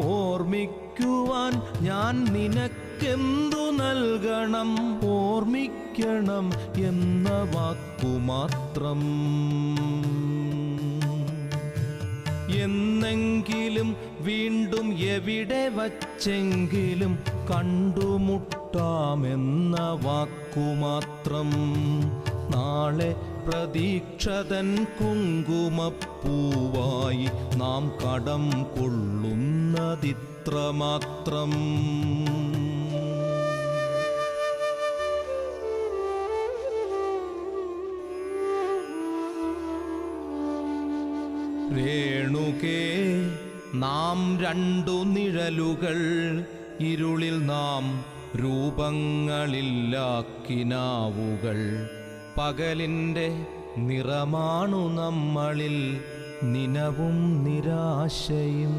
ഓർമ്മിക്കുവാൻ ഞാൻ നിനക്കെന്തു നൽകണം? ഓർമ്മിക്കണം എന്ന വാക്കുമാത്രം. എന്നെങ്കിലും വീണ്ടും എവിടെ വച്ചെങ്കിലും കണ്ടുമുട്ടാമെന്ന വാക്കുമാത്രം. നാളെ പ്രതീക്ഷതൻ കുങ്കുമപ്പൂവായി നാം കടം കൊള്ളുന്നതിത്രമാത്രം. രേണുകേ, നാം രണ്ടു നിഴലുകൾ, ഇരുളിൽ നാം രൂപങ്ങളില്ല കിനാവുകൾ. പകലിൻ്റെ നിറമാണു നമ്മളിൽ നിനവും നിരാശയും.